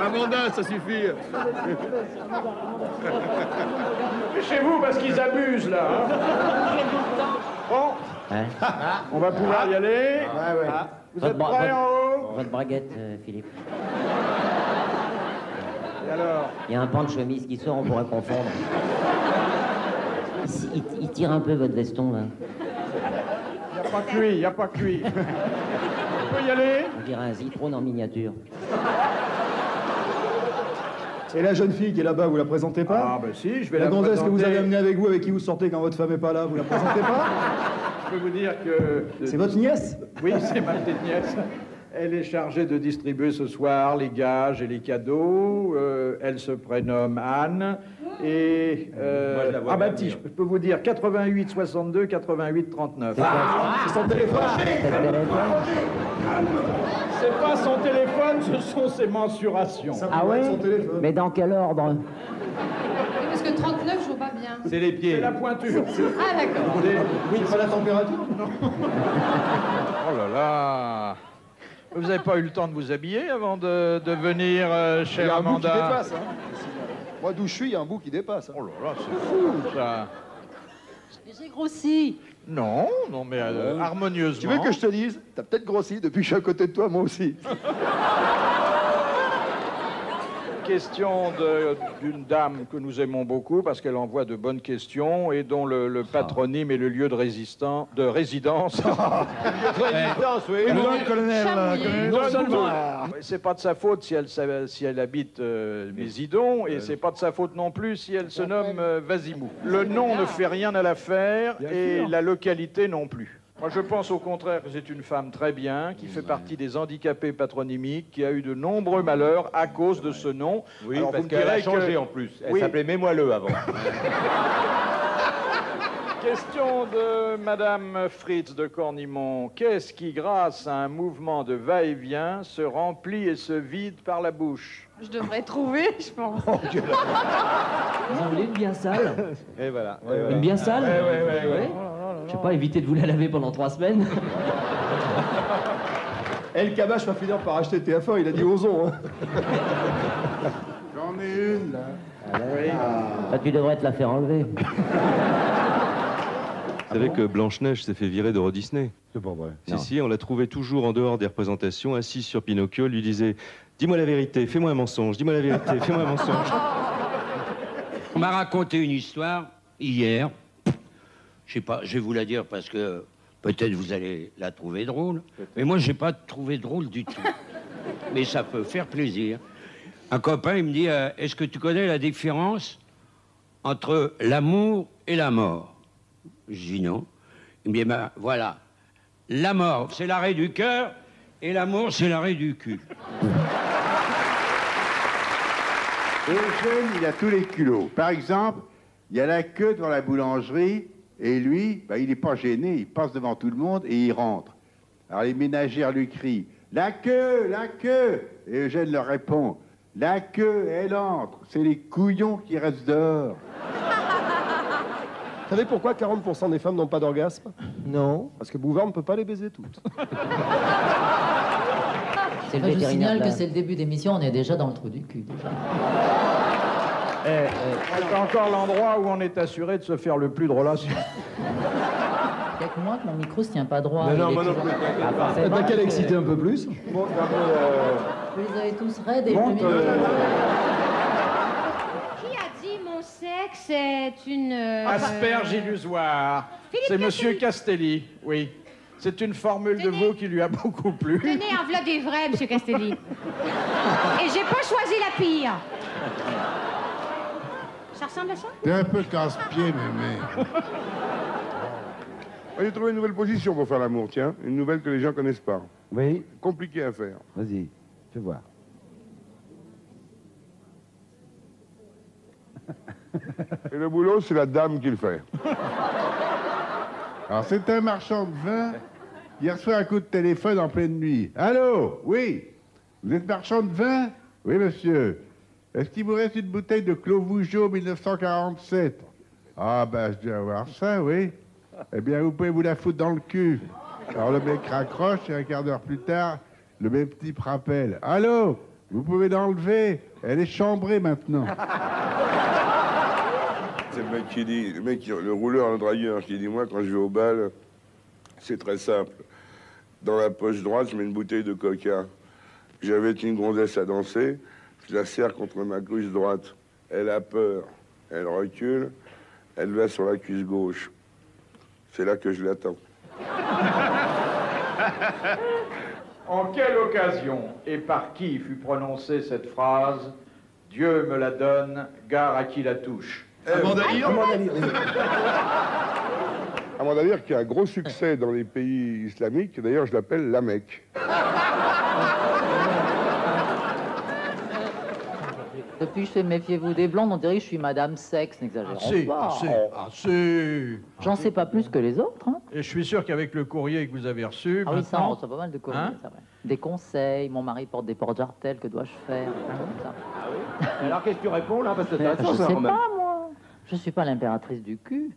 Amanda, ça suffit. Chez vous, parce qu'ils abusent, là. Hein. Bon, on va pouvoir y aller. Vous êtes prêts en haut? Votre braguette, Philippe. Et alors? Il y a un pan de chemise qui sort, on pourrait confondre. Il tire un peu votre veston, là. Il n'y a pas cuit, il n'y a pas cuit. On peut y aller? On dirait un zitrone en miniature. Et la jeune fille qui est là-bas, vous la présentez pas? Ah, ben si, je vais la la gonzesse présenter. que vous avez amenée avec vous, avec qui vous sortez quand votre femme n'est pas là, vous la présentez pas? Je peux vous dire que... C'est votre nièce? Oui, c'est ma petite nièce. Elle est chargée de distribuer ce soir les gages et les cadeaux. Elle se prénomme Anne. Et... ah bah si, je peux vous dire 88 62 88 39. C'est son téléphone. C'est pas son téléphone, ce sont ses mensurations. Ah ouais? Son téléphone. Mais dans quel ordre? Parce que 39, je vois pas bien. C'est les C'est pieds. la pointure. Ah, d'accord. Oui, c'est pas la température? Oh là là. Vous n'avez pas eu le temps de vous habiller avant de venir, Il y chère a un bout qui Amanda? dépasse. Hein. Moi, d'où je suis, il y a un bout qui dépasse. Hein. Oh là là, c'est fou, ça. J'ai grossi. Non, non, mais harmonieusement. Tu veux que je te dise? T'as peut-être grossi depuis que je suis à côté de toi, moi aussi. Question d'une dame que nous aimons beaucoup parce qu'elle envoie de bonnes questions et dont le patronyme est le lieu de résidence. Oui. Non seulement, c'est pas de sa faute si elle habite Mésidon, et c'est pas de sa faute non plus si elle se nomme Vasimou. Le nom ne fait rien à l'affaire et la localité non plus. Moi, je pense au contraire que c'est une femme très bien, qui fait partie des handicapés patronymiques, qui a eu de nombreux malheurs à cause de ce nom. Oui, Alors, parce vous me qu'elle a direz changé que- en plus. Elle Oui. s'appelait Mets-moi-le avant. Question de Madame Fritz de Cornimont. Qu'est-ce qui, grâce à un mouvement de va-et-vient, se remplit et se vide par la bouche? Je devrais trouver, je pense. Vous en voulez une bien sale? Et voilà. Une bien sale? Ouais. Je sais pas, éviter de vous la laver pendant 3 semaines. El Kabash va finir par acheter TF1, il a dit Ozon. Hein. J'en ai une, là. Bah, tu devrais te la faire enlever. Vous savez que Blanche-Neige s'est fait virer d'Euro Disney? C'est pas vrai. Si, on l'a trouvé toujours en dehors des représentations, assise sur Pinocchio, lui disait « Dis-moi la vérité, fais-moi un mensonge, dis-moi la vérité, fais-moi un mensonge. » On m'a raconté une histoire hier. Je sais pas, je vais vous la dire parce que peut-être vous allez la trouver drôle. Mais moi, j'ai pas trouvé drôle du tout. Mais ça peut faire plaisir. Un copain, il me dit est-ce que tu connais la différence entre l'amour et la mort? Je dis non. Il me dit ben voilà. La mort, c'est l'arrêt du cœur et l'amour, c'est l'arrêt du cul. Eugène, il a tous les culots. Par exemple, il y a la queue devant la boulangerie, et lui, bah, il n'est pas gêné, il passe devant tout le monde et il rentre. Alors les ménagères lui crient « La queue, la queue !» Et Eugène leur répond « La queue, elle entre, c'est les couillons qui restent dehors. » Vous savez pourquoi 40% des femmes n'ont pas d'orgasme? Non. Parce que Bouvard ne peut pas les baiser toutes. C'est le Moi, je vétérinaire signale de que la- c'est le début d'émission, on est déjà dans le trou du cul. Déjà. C'est encore l'endroit où on est assuré de se faire le plus de relations. Il n'y a que moi que mon micro se tient pas droit. Non, il non, est moi non toujours- plus. Ah, T'as forcément, pas qu'à parce que- l'exciter un peu plus? Bon, Vous les avez tous raides et monte, Qui a dit mon sexe est une... Asperge illusoire. C'est Monsieur Castelli, oui. C'est une formule de Tenez. vous qui lui a beaucoup plu. Tenez, en voilà des vrais, Monsieur Castelli. Et j'ai pas choisi la pire. Ça ressemble à ça? T'es un peu casse-pied, mais... J'ai trouvé une nouvelle position pour faire l'amour, tiens. Une nouvelle que les gens connaissent pas. Oui, Compliqué à faire. vas-y, fais voir. Et le boulot, c'est la dame qui le fait. Alors, c'est un marchand de vin qui reçoit un coup de téléphone en pleine nuit. Allô? Oui? Vous êtes marchand de vin? Oui, monsieur. Est-ce qu'il vous reste une bouteille de Clos Vougeot 1947? Ah, ben, je dois avoir ça, oui. Eh bien, vous pouvez vous la foutre dans le cul. Alors, le mec raccroche et un quart d'heure plus tard, le même type rappelle. Allô? Vous pouvez l'enlever. Elle est chambrée maintenant. C'est le mec qui dit, le rouleur, le dragueur, qui dit, moi, quand je vais au bal, c'est très simple. Dans la poche droite, je mets une bouteille de coca. J'invite une gonzesse à danser, je la serre contre ma cuisse droite. Elle a peur, elle recule, elle va sur la cuisse gauche. C'est là que je l'attends. En quelle occasion et par qui fut prononcée cette phrase « Dieu me la donne, gare à qui la touche » Amanda Lear qui a un gros succès dans les pays islamiques, d'ailleurs je l'appelle la Mecque. Depuis que je fais Méfiez-vous des blondes, on dirait que je suis Madame Sexe, n'exagérons pas. J'en sais pas plus que les autres. Hein. Et je suis sûr qu'avec le courrier que vous avez reçu, Ah oui, ça, on maintenant... reçoit pas mal de courriers, Hein c'est vrai. Des conseils, mon mari porte des porte-jartelles, que dois-je faire Alors qu'est-ce que tu réponds là? Parce que Je sais pas, moi. Je suis pas l'impératrice du cul.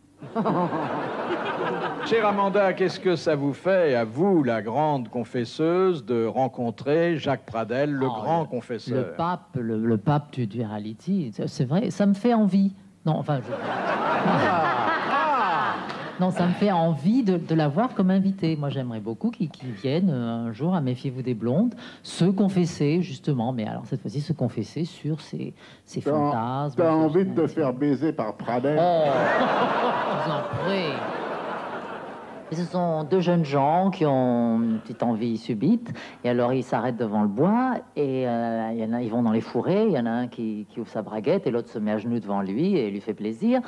Chère Amanda, qu'est-ce que ça vous fait, à vous, la grande confesseuse, de rencontrer Jacques Pradel, le grand confesseur? Le pape du reality, c'est vrai, ça me fait envie. Non, enfin, non, ça me fait envie de l'avoir comme invité. Moi, j'aimerais beaucoup qu'il vienne un jour à Méfiez-vous des blondes, se confesser, justement, mais alors cette fois-ci, se confesser sur ses fantasmes. T'as envie de te faire baiser par Pradel? Oh, je vous en prie. Et ce sont deux jeunes gens qui ont une petite envie subite. Et alors, ils s'arrêtent devant le bois. Et il y en a, ils vont dans les fourrés. Il y en a un qui ouvre sa braguette. Et l'autre se met à genoux devant lui et lui fait plaisir.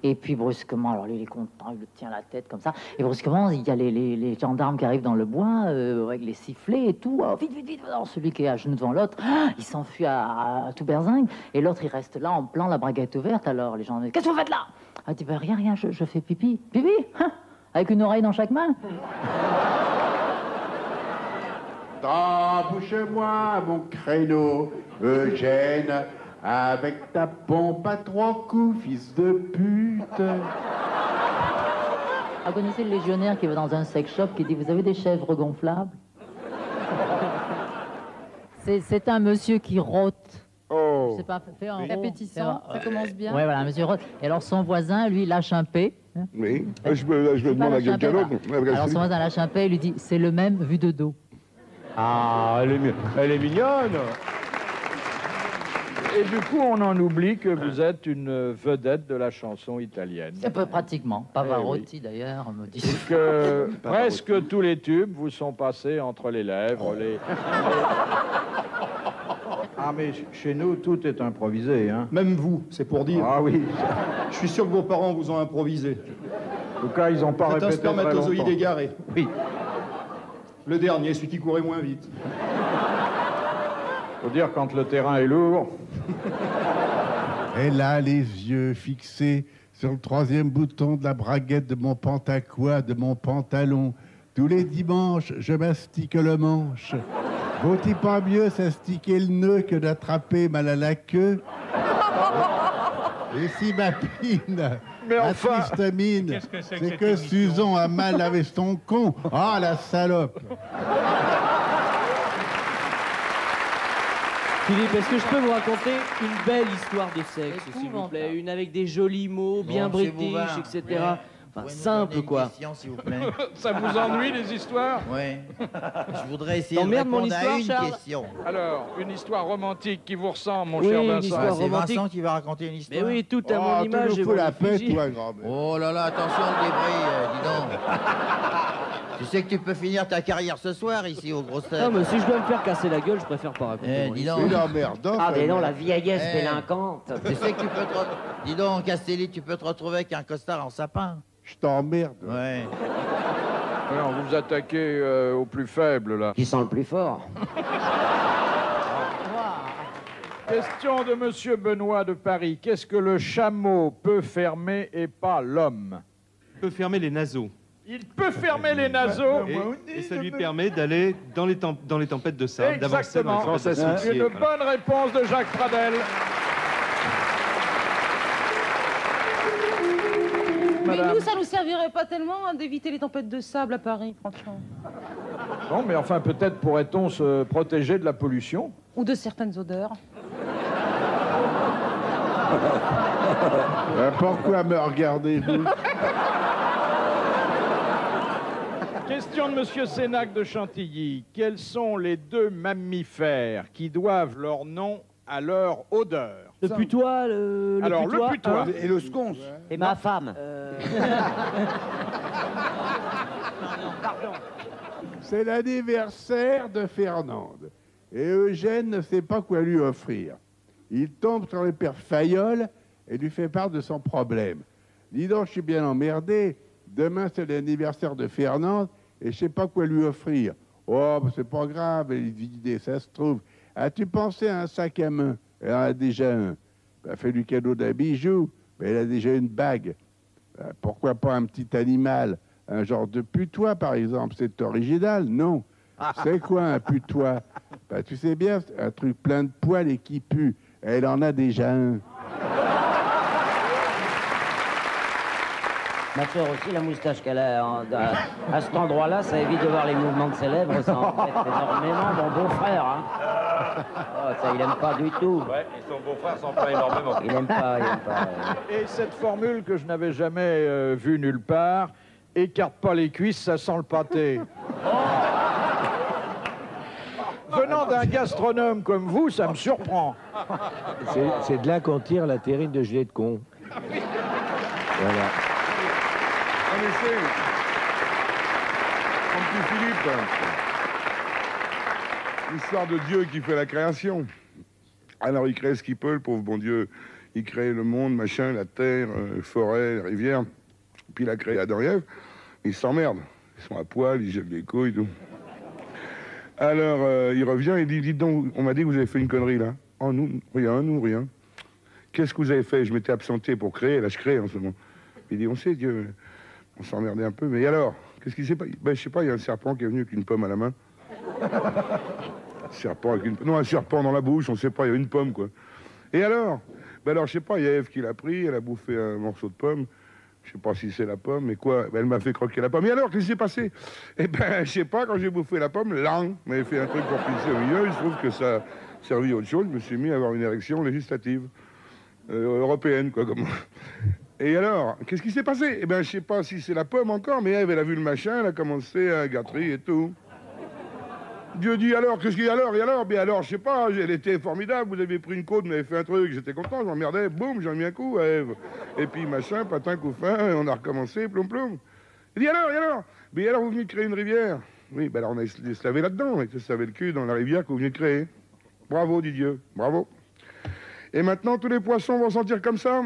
Et puis, brusquement, alors lui, il est content. Il le tient la tête comme ça. Et brusquement, il y a les gendarmes qui arrivent dans le bois avec les sifflets et tout. Oh, vite, vite, vite. Alors, celui qui est à genoux devant l'autre, il s'enfuit à tout berzingue. Et l'autre, il reste là en plan, la braguette ouverte. Alors, les gens disent, qu'est-ce que vous faites là? Ah, il dit, ben, rien, je fais pipi. Pipi? Hein? Avec une oreille dans chaque main? Embouche-moi mon créneau, Eugène, avec ta pompe à 3 coups, fils de pute. Vous connaissez le légionnaire qui va dans un sex shop qui dit, vous avez des chèvres gonflables? C'est un monsieur qui rote. Oh. C'est pas fait en Appétissant, ça commence bien. Ouais, voilà, monsieur rote. Et alors son voisin, lui, lâche un P. Oui, je me demande à quelqu'un d'autre. Alors son voisin lâche un P et lui dit, c'est le même vu de dos. Ah, elle est mignonne. Et du coup, on en oublie que vous êtes une vedette de la chanson italienne. Un peu pratiquement. Pavarotti, oui. d'ailleurs, me dit. Que presque tous les tubes vous sont passés entre les lèvres. Ah, mais chez nous, tout est improvisé, hein. Même vous, c'est pour dire. Ah oui. Je suis sûr que vos parents vous ont improvisé. En tout cas, ils n'ont pas C'est un répété très spermatozoïde longtemps. égaré. Oui. Le dernier, celui qui courait moins vite. Faut dire quand le terrain est lourd. Elle a les yeux fixés sur le 3e bouton de la braguette de mon pantaquois, de mon pantalon. Tous les dimanches, je mastique le manche. Vaut-il pas mieux s'astiquer le nœud que d'attraper mal à la queue? Et si ma pine, Mais ma enfin, triste mine, c'est que Suzon a mal lavé son con. Ah, la salope! Philippe, est-ce que je peux vous raconter une belle histoire de sexe, s'il vous plaît? Une avec des jolis mots, bien british, etc. Enfin, simple, quoi. Question, s'il vous plaît. Ça vous ennuie, les histoires? Oui. Je voudrais essayer de T'emmerdes mon répondre histoire, à une Charles? question. Alors, une histoire romantique qui vous ressemble, mon Oui, cher une Vincent. histoire C'est romantique. Vincent qui va raconter une histoire. Mais oui, tout à mon image. Tu et nous fous mon la paix, effigie. toi, grand-mère. Oh là là, attention le débris, dis donc. Tu sais que tu peux finir ta carrière ce soir ici au Grosses Têtes. Non, mais si je dois me faire casser la gueule, je préfère pas raconter. mon dis histoire. donc. C'est la merde. Ah, mais non, la vieillesse Eh. délinquante. Tu sais que tu peux te... Dis donc, Castelli, tu peux te retrouver avec un costard en sapin. Je t'emmerde. Ouais. Alors, vous vous attaquez au plus faible, là. Qui sent le plus fort? Question de Monsieur Benoît de Paris. Qu'est-ce que le chameau peut fermer et pas l'homme? Il peut fermer les naseaux. Il peut fermer les naseaux. Et ça lui permet d'aller dans les tempêtes de sable, d'avancer dans Exactement. les tempêtes de sable. Une bonne réponse de Jacques Pradel. Mais Madame. nous, ça nous servirait pas tellement hein, d'éviter les tempêtes de sable à Paris, franchement. Bon, mais enfin, peut-être pourrait-on se protéger de la pollution. Ou de certaines odeurs. Pourquoi me regardez-vous? Question de Monsieur Sénac de Chantilly. Quels sont les deux mammifères qui doivent leur nom à leur odeur? Le putois, Alors, le putois. Et le sconce. Et ma femme. C'est l'anniversaire de Fernande. Et Eugène ne sait pas quoi lui offrir. Il tombe sur le père Fayolle et lui fait part de son problème. Dis donc, je suis bien emmerdé. Demain, c'est l'anniversaire de Fernande et je sais pas quoi lui offrir. Oh, bah, c'est pas grave, elle dit idée, ça se trouve. As-tu pensé à un sac à main? Elle en a déjà un. Bah, fais-lui cadeau d'un bijou. Bah, elle a déjà une bague. Bah, pourquoi pas un petit animal? Un genre de putois, par exemple. C'est original, non? C'est quoi un putois? Bah, tu sais bien, un truc plein de poils et qui pue. Elle en a déjà un. Ma soeur aussi, la moustache qu'elle a à cet endroit-là, ça évite de voir les mouvements de ses lèvres. Ça en fait énormément, mon beau-frère. Hein. Oh, ça, il aime pas du tout. Ouais, et son beau-frère s'en plaint énormément. Il aime pas, il aime pas. Et cette formule que je n'avais jamais vue nulle part, écarte pas les cuisses, ça sent le pâté. Venant d'un gastronome comme vous, ça me surprend. C'est de là qu'on tire la terrine de gilet de con. Voilà. En effet, mon petit Philippe, l'histoire de Dieu qui fait la création. Alors il crée ce qu'il peut, le pauvre bon Dieu. Il crée le monde, machin, la terre, forêt, les rivières. Puis il a créé Adam et Ève. Ils s'emmerdent. Ils sont à poil, ils jettent les couilles, tout. Alors il revient et dit, dites donc, on m'a dit que vous avez fait une connerie là. Oh nous, rien. Qu'est-ce que vous avez fait? Je m'étais absenté pour créer, là je crée en ce moment. Il dit, on sait, Dieu, on s'emmerdait un peu, mais alors, qu'est-ce qui s'est passé? Ben, je sais pas, il y a un serpent qui est venu avec une pomme à la main. Serpent avec une... Non, un serpent dans la bouche, on sait pas, il y a une pomme, quoi. Et alors? Ben alors, je sais pas, il y a Ève qui l'a pris, elle a bouffé un morceau de pomme. Je sais pas si c'est la pomme, mais quoi? Ben, elle m'a fait croquer la pomme. Et alors, qu'est-ce qui s'est passé? Eh ben, je sais pas, quand j'ai bouffé la pomme, lang, m'avait fait un truc pour pisser au milieu, il se trouve que ça servi à autre chose, je me suis mis à avoir une érection législative. Européenne, quoi, comme... Et alors, qu'est-ce qui s'est passé? Eh ben, je sais pas si c'est la pomme encore, mais Ève, elle a vu le machin, elle a commencé à gâterie et tout. Dieu dit, alors, qu'est-ce qu'il y a alors? Et alors? Bien alors, je sais pas, elle était formidable, vous avez pris une côte, vous m'avez fait un truc, j'étais content, je m'emmerdais, boum, j'en ai mis un coup à Ève. Et puis, machin, patin, coup fin, on a recommencé, ploum, ploum. Il dit, alors, et alors? Mais alors, vous venez de créer une rivière? Oui, ben alors, on a se laver là-dedans, et se laver le cul dans la rivière que vous venez de créer. Bravo, dit Dieu, bravo. Et maintenant, tous les poissons vont sentir comme ça?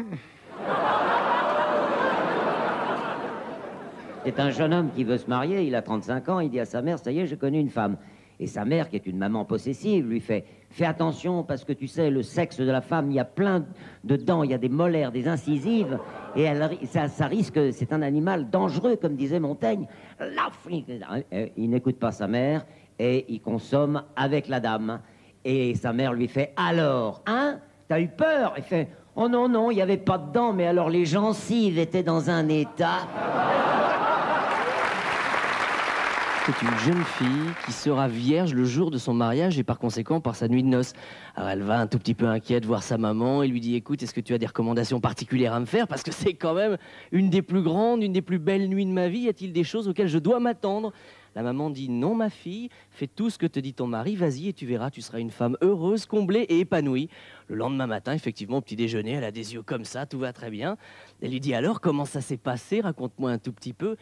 C'est un jeune homme qui veut se marier, il a 35 ans, il dit à sa mère, ça y est, j'ai connu une femme. Et sa mère, qui est une maman possessive, lui fait, fais attention, parce que tu sais, le sexe de la femme, il y a plein de dents, il y a des molaires, des incisives, et ça risque, c'est un animal dangereux, comme disait Montaigne. Il n'écoute pas sa mère, et il consomme avec la dame. Et sa mère lui fait, alors, hein? T'as eu peur? Il fait, oh non, non, il n'y avait pas de dents, mais alors les gencives étaient dans un état... C'est une jeune fille qui sera vierge le jour de son mariage et par conséquent par sa nuit de noces. Alors elle va un tout petit peu inquiète voir sa maman et lui dit, écoute, est-ce que tu as des recommandations particulières à me faire? Parce que c'est quand même une des plus grandes, une des plus belles nuits de ma vie. Y a-t-il des choses auxquelles je dois m'attendre? La maman dit, non ma fille, fais tout ce que te dit ton mari, vas-y et tu verras, tu seras une femme heureuse, comblée et épanouie. Le lendemain matin, effectivement, au petit déjeuner, elle a des yeux comme ça, tout va très bien. Elle lui dit, alors comment ça s'est passé? Raconte-moi un tout petit peu.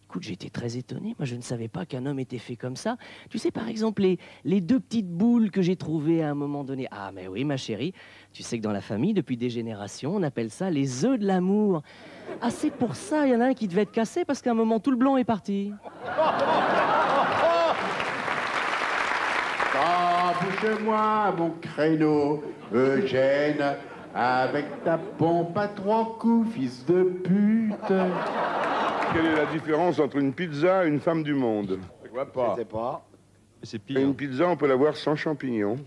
Écoute, j'ai été très étonné. Moi, je ne savais pas qu'un homme était fait comme ça. Tu sais, par exemple, les deux petites boules que j'ai trouvées à un moment donné. Ah, mais oui, ma chérie, tu sais que dans la famille, depuis des générations, on appelle ça les œufs de l'amour. Ah, c'est pour ça, il y en a un qui devait être cassé parce qu'à un moment, tout le blanc est parti. Bouge-moi mon créneau, Eugène, avec ta pompe à 3 coups, fils de pute. Quelle est la différence entre une pizza et une femme du monde? Je vois pas. Je sais pas. C'est pire. Une pizza, on peut l'avoir sans champignons.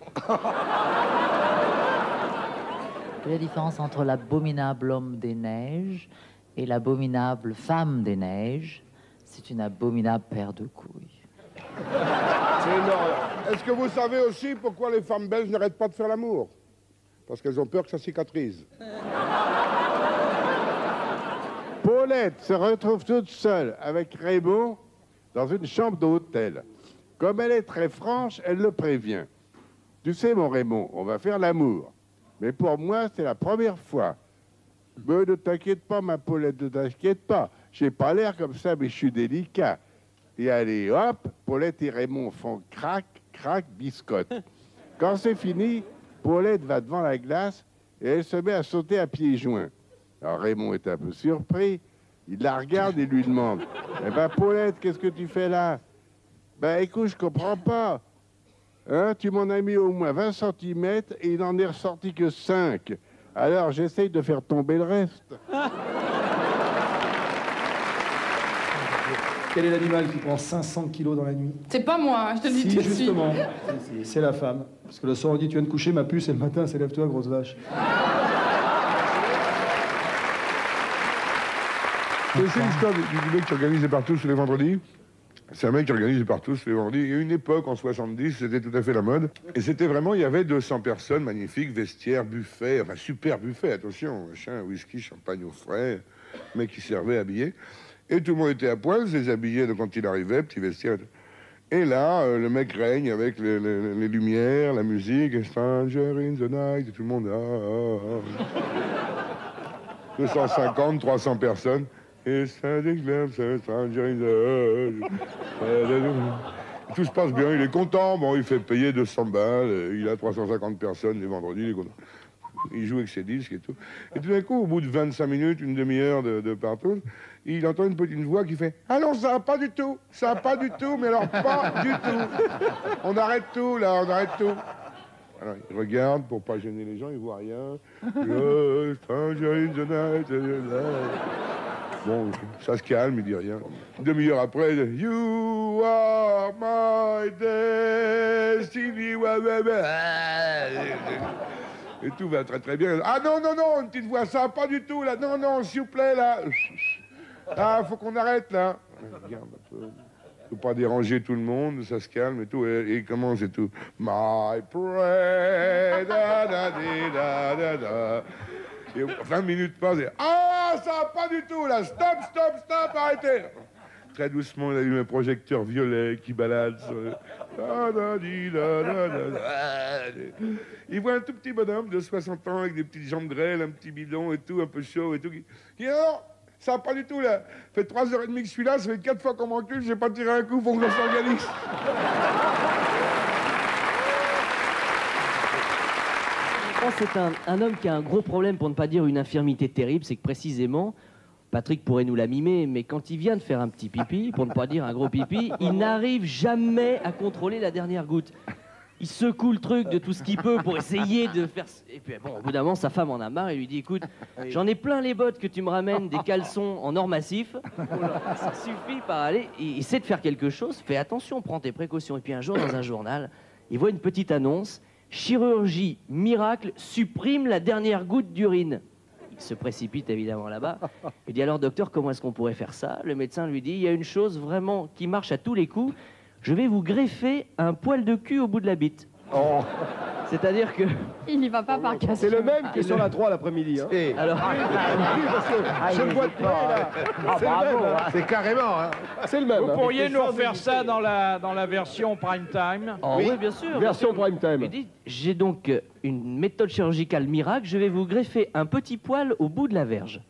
Quelle est la différence entre l'abominable homme des neiges et l'abominable femme des neiges? C'est une abominable paire de couilles. C'est une horreur. Est-ce que vous savez aussi pourquoi les femmes belges n'arrêtent pas de faire l'amour? Parce qu'elles ont peur que ça cicatrise. Paulette se retrouve toute seule avec Raymond dans une chambre d'hôtel. Comme elle est très franche, elle le prévient. Tu sais, mon Raymond, on va faire l'amour. Mais pour moi, c'est la première fois. Mais ne t'inquiète pas, ma Paulette, ne t'inquiète pas. J'ai pas l'air comme ça, mais je suis délicat. Et allez, hop, Paulette et Raymond font crac, crac, biscotte. Quand c'est fini, Paulette va devant la glace et elle se met à sauter à pieds joints. Alors Raymond est un peu surpris. Il la regarde et lui demande « Eh ben, Paulette, qu'est-ce que tu fais là ?»« Ben, écoute, je comprends pas. Hein, tu m'en as mis au moins 20 cm et il n'en est ressorti que 5. Alors, j'essaye de faire tomber le reste. » Quel est l'animal qui prend 500 kilos dans la nuit? C'est pas moi, je te le dis tout de suite. Justement, c'est la femme. Parce que le soir, on dit, tu viens de coucher, ma puce, et le matin, c'est lève-toi, grosse vache. C'est l'histoire du mec qui organise les partous tous les vendredis. C'est un mec qui organise les partous tous les vendredis. Il y a une époque, en 70, c'était tout à fait la mode. Et c'était vraiment, il y avait 200 personnes, magnifiques, vestiaires, buffet, enfin super buffet, attention, machin, whisky, champagne au frais, mec qui servait, habillé. Et tout le monde était à poil, se déshabillait quand il arrivait, petit vestiaire. Et là, le mec règne avec les lumières, la musique, Stranger in the night, et tout le monde... 250, 300 personnes. Et ça déclare, Stranger in the night. Tout se passe bien, il est content. Bon, il fait payer 200 balles, il a 350 personnes les vendredis, il est content. Il joue avec ses disques et tout. Et tout d'un coup, au bout de 25 minutes, une demi-heure de partout, il entend une petite voix qui fait « Ah non, ça va pas du tout, ça va pas du tout, mais alors pas du tout. On arrête tout, là, on arrête tout. » Alors, il regarde pour pas gêner les gens, il voit rien. Bon, ça se calme, il dit rien. Une demi-heure après, il dit « You are my destiny. » Et tout va très très bien. Ah non, non, non, une petite voix, ça va pas du tout, là. Non, non, s'il vous plaît, là. Ah, faut qu'on arrête, là. Regarde un peu. Faut pas déranger tout le monde, ça se calme et tout. Et il commence et tout. My prayer, da da da da da. Et 20 minutes passent et... Ah, ça va pas du tout, là. Stop, stop, stop, arrêtez. Très doucement, il allume un projecteur violet qui balade sur le... Il voit un tout petit bonhomme de 60 ans avec des petites jambes grêles, un petit bidon et tout, un peu chaud et tout. Il dit non, ça va pas du tout là. Ça fait 3h30 que je suis là, ça fait 4 fois qu'on m'encule, j'ai pas tiré un coup, faut que je s'organise. C'est un homme qui a un gros problème, pour ne pas dire une infirmité terrible, c'est que précisément, Patrick pourrait nous la mimer, mais quand il vient de faire un petit pipi, pour ne pas dire un gros pipi, il n'arrive jamais à contrôler la dernière goutte. Il secoue le truc de tout ce qu'il peut pour essayer de faire... Et puis bon, au bout d'un moment, sa femme en a marre et lui dit, écoute, j'en ai plein les bottes que tu me ramènes, des caleçons en or massif, ça suffit par aller... Il essaie de faire quelque chose, fais attention, prends tes précautions. Et puis un jour, dans un journal, il voit une petite annonce, chirurgie miracle, supprime la dernière goutte d'urine. Il se précipite évidemment là-bas. Il dit alors docteur, comment est-ce qu'on pourrait faire ça? Le médecin lui dit, il y a une chose vraiment qui marche à tous les coups, je vais vous greffer un poil de cul au bout de la bite. Oh. C'est-à-dire que... Il n'y va pas par casse. C'est le même qui est sur la 3 l'après-midi. Hein. Alors... Je le vois de près, là. C'est le même. Hein. C'est carrément. Hein. C'est le même. Vous pourriez nous refaire ça dans la version prime time? Oh, oui, bien sûr. Version prime time. Il dit, j'ai donc une méthode chirurgicale miracle, je vais vous greffer un petit poil au bout de la verge.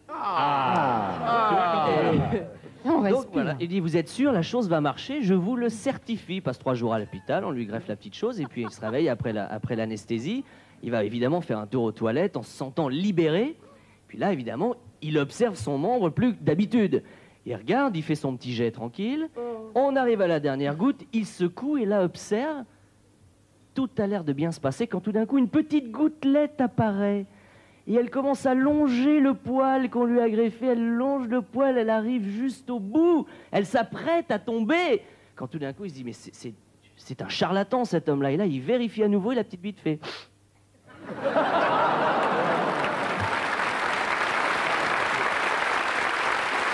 Donc voilà, il dit, vous êtes sûr, la chose va marcher, je vous le certifie. Il passe 3 jours à l'hôpital, on lui greffe la petite chose, et puis il se réveille après l'anesthésie. Il va évidemment faire un tour aux toilettes en se sentant libéré. Puis là, évidemment, il observe son membre plus que d'habitude. Il regarde, il fait son petit jet tranquille. On arrive à la dernière goutte, il secoue et là observe. Tout a l'air de bien se passer quand tout d'un coup, une petite gouttelette apparaît. Et elle commence à longer le poil qu'on lui a greffé. Elle longe le poil, elle arrive juste au bout. Elle s'apprête à tomber. Quand tout d'un coup, il se dit, mais c'est un charlatan cet homme-là. Et là, il vérifie à nouveau et la petite bite fait...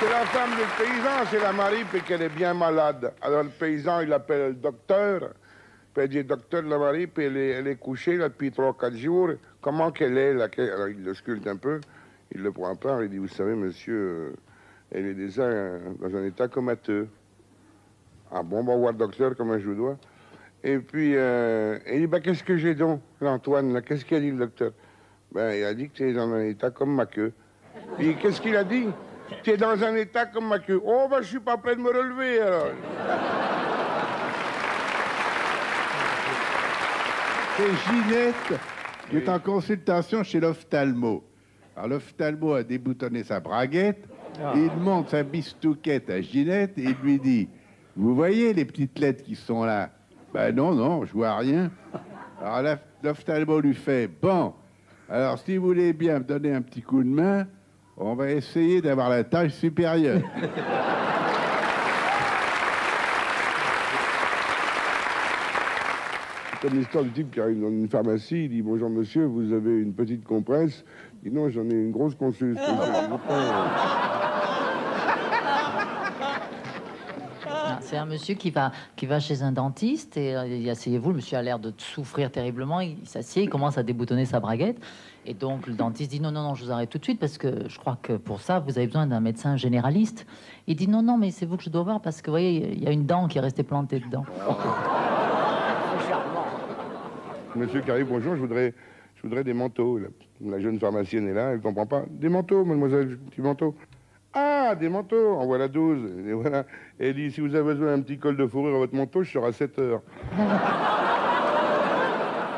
C'est la femme du paysan, c'est la Marie, puis qu'elle est bien malade. Alors le paysan, il appelle le docteur. Puis elle dit, docteur de la Marie, puis elle est couchée là, depuis 3 ou 4 jours. Comment qu'elle est là? Alors il le sculpte un peu, il le prend à part, il dit, vous savez, monsieur, elle est déjà dans un état comateux. Ah bon, on va voir le docteur, comment je vous dois. Et puis, il dit, bah, qu'est-ce que j'ai donc, l'Antoine, là? Qu'est-ce qu'il a dit, le docteur? Ben, il a dit que tu es dans un état comme ma queue. Puis, qu'est-ce qu'il a dit? Tu es dans un état comme ma queue. Oh, ben, je suis pas prêt de me relever, alors. C'est Ginette qui est en consultation chez l'ophtalmo. Alors, l'ophtalmo a déboutonné sa braguette, il montre sa bistouquette à Ginette et il lui dit, vous voyez les petites lettres qui sont là? Ben non, non, je vois rien. Alors l'ophtalmo lui fait, bon, alors si vous voulez bien me donner un petit coup de main, on va essayer d'avoir la tâche supérieure. Comme l'histoire du type qui arrive dans une pharmacie, il dit, bonjour monsieur, vous avez une petite compresse? Il dit, non, j'en ai une grosse consulte. C'est un monsieur qui va chez un dentiste et asseyez-vous, le monsieur a l'air de souffrir terriblement, il s'assied, il commence à déboutonner sa braguette et donc le dentiste dit non, je vous arrête tout de suite parce que je crois que pour ça vous avez besoin d'un médecin généraliste. Il dit non, mais c'est vous que je dois voir parce que vous voyez, il y a une dent qui est restée plantée dedans. C'est charmant. Monsieur qui arrive, bonjour, je voudrais des manteaux. La jeune pharmacienne est là, elle ne comprend pas. Des manteaux, mademoiselle, petit manteau. Ah, des manteaux, en voilà 12. Et voilà. Et elle dit, si vous avez besoin d'un petit col de fourrure à votre manteau, je serai à 7 heures.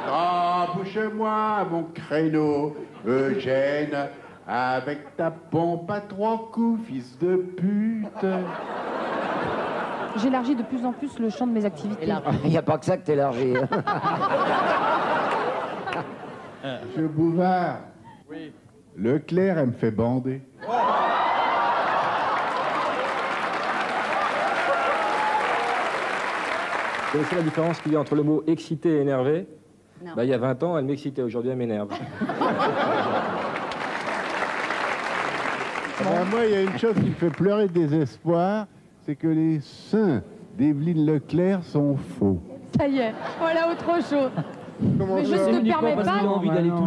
Ah, bouge-moi mon créneau, Eugène, avec ta pompe à 3 coups, fils de pute. J'élargis de plus en plus le champ de mes activités. Il n'y a pas que ça que t'élargis. Monsieur Bouvard. Oui. Leclerc, elle me fait bander. Vous connaissez la différence qu'il y a entre le mot excité et énervé? Non. Bah, il y a 20 ans, elle m'excitait, aujourd'hui elle m'énerve. Moi, il y a une chose qui me fait pleurer de désespoir, c'est que les seins d'Evelyne Leclerc sont faux. Ça y est, voilà autre chose. Mais je ne te permets pas.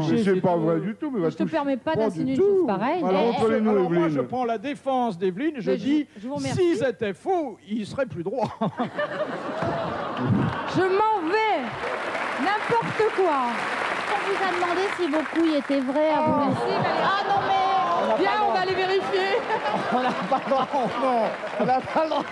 C'est pas vrai du tout, mais je te permets pas d'insinuer une chose pareille. Alors moi, je prends la défense d'Evelyne, je dis, s'ils étaient faux, ils seraient plus droits. Je m'en vais. N'importe quoi. On vous a demandé si vos couilles étaient vraies à vous. Merci, Valérie. Ah non mais... Viens, on va les vérifier. On n'a pas le droit, non. On n'a pas le droit.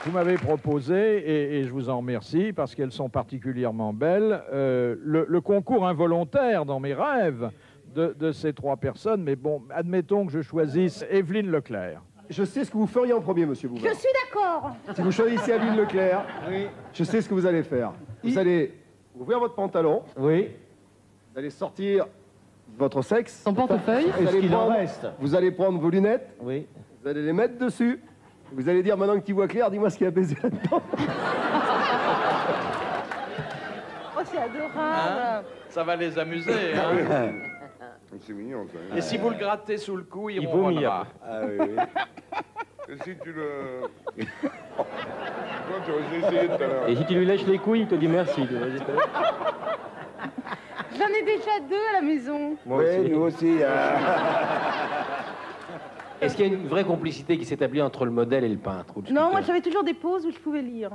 Vous m'avez proposé, et je vous en remercie, parce qu'elles sont particulièrement belles, le concours involontaire dans mes rêves de ces 3 personnes. Mais bon, admettons que je choisisse Evelyne Leclerc. Je sais ce que vous feriez en premier, monsieur Bouvard. Je suis d'accord. Si vous choisissez Evelyne Leclerc, je sais ce que vous allez faire. Vous allez ouvrir votre pantalon. Oui. Vous allez sortir votre sexe. Son portefeuille. Vous allez prendre vos lunettes. Oui. Vous allez les mettre dessus. Vous allez dire, maintenant que tu vois clair, dis-moi ce qu'il y a baisé là-dedans. Oh, c'est adorable. Hein, ça va les amuser. Hein. C'est mignon, ça. Et si vous le grattez sous le cou, il vomit. ronronnera. Ah oui, oui. Et si tu le... Toi, tu aurais essayé tout à l'heure. Et si tu lui lèches les couilles, il te dit merci. J'en ai déjà 2 à la maison. Moi aussi. Nous aussi. Est-ce qu'il y a une vraie complicité qui s'établit entre le modèle et le peintre ou le Non, moi sculpteur? j'avais toujours des pauses où je pouvais lire.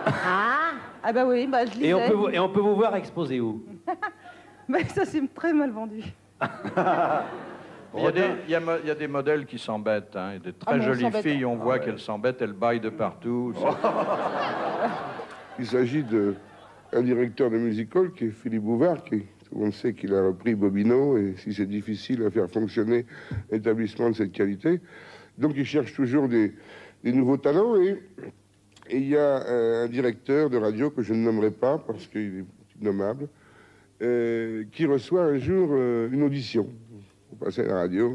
Ah bah oui, bah je lisais. Et on peut vous voir exposer où? Mais ça c'est très mal vendu. Il y a des modèles qui s'embêtent, hein, et des très jolies filles, on voit qu'elles s'embêtent, elles baillent de partout. Il s'agit d'un directeur de music-hall qui est Philippe Bouvard, qui, tout le monde sait qu'il a repris Bobino, et si c'est difficile à faire fonctionner l'établissement de cette qualité. Donc il cherche toujours des nouveaux talents, et il y a un directeur de radio que je ne nommerai pas, parce qu'il est nommable, qui reçoit un jour une audition. On passait à la radio,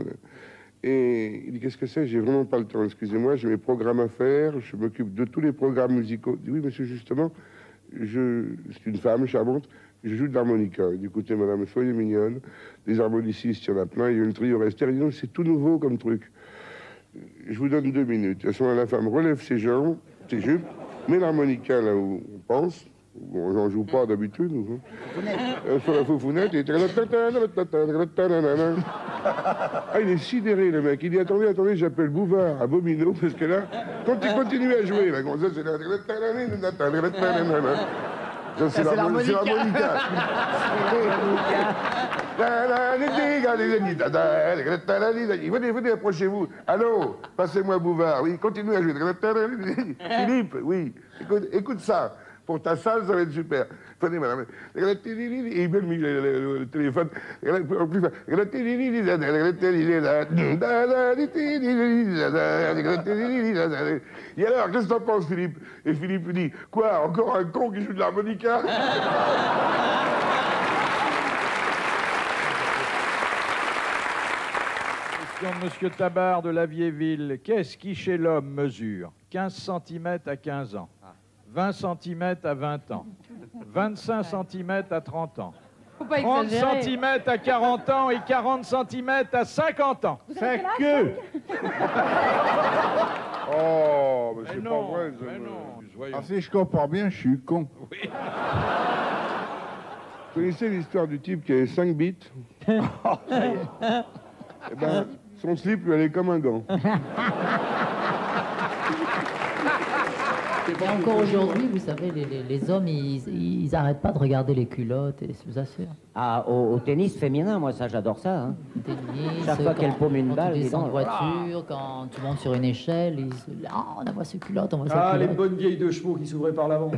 et il dit, qu'est-ce que c'est? J'ai vraiment pas le temps, excusez-moi, j'ai mes programmes à faire, je m'occupe de tous les programmes musicaux. Il dit, oui, monsieur, justement, c'est une femme charmante, je joue de l'harmonica. Il dit, écoutez, madame, soyez mignonne, des harmonicistes, il y en a plein, il y a une trio rester. Il dit, non, c'est tout nouveau comme truc. Je vous donne 2 minutes. À ce moment-là, la femme relève ses jambes, ses jupes, met l'harmonica là où on pense. On n'en joue pas d'habitude. Sur la foufounette, il était... Ah, il est sidéré, le mec. Il dit, attendez, j'appelle Bouvard à Bobino, parce que là, quand il continue à jouer, là, comme ça, c'est... Ça, c'est l'harmonica. Venez, approchez-vous. Allô, passez-moi Bouvard. Oui, continuez à jouer. Philippe, oui. Écoute ça. Pour ta salle, ça va être super. Venez, madame. Et il met le téléphone. Et alors, qu'est-ce que t'en penses, Philippe? Et Philippe dit, quoi, encore un con qui joue de l'harmonica? Question de Monsieur Tabar de Lavierville. Qu'est-ce qui, chez l'homme, mesure 15 cm à 15 ans, 20 cm à 20 ans, 25 cm à 30 ans, 30 cm à 40 ans et 40 cm à 50 ans. Sa queue. Oh, mais c'est pas vrai. Ah, si je comprends bien, je suis con. Oui. Vous connaissez l'histoire du type qui avait 5 bits? Eh ben, son slip lui allait comme un gant. Et encore aujourd'hui, vous savez, les hommes, ils n'arrêtent pas de regarder les culottes, et je vous assure. Ah, au tennis féminin, moi, ça, j'adore ça. Hein. Tennis, Chaque fois qu'elle paume une balle, quand tu descends en dis donc, voiture, quand tu montes sur une échelle, on voit ce culotte, on voit ce culotte. Ah, les bonnes vieilles de chevaux qui s'ouvraient par l'avant.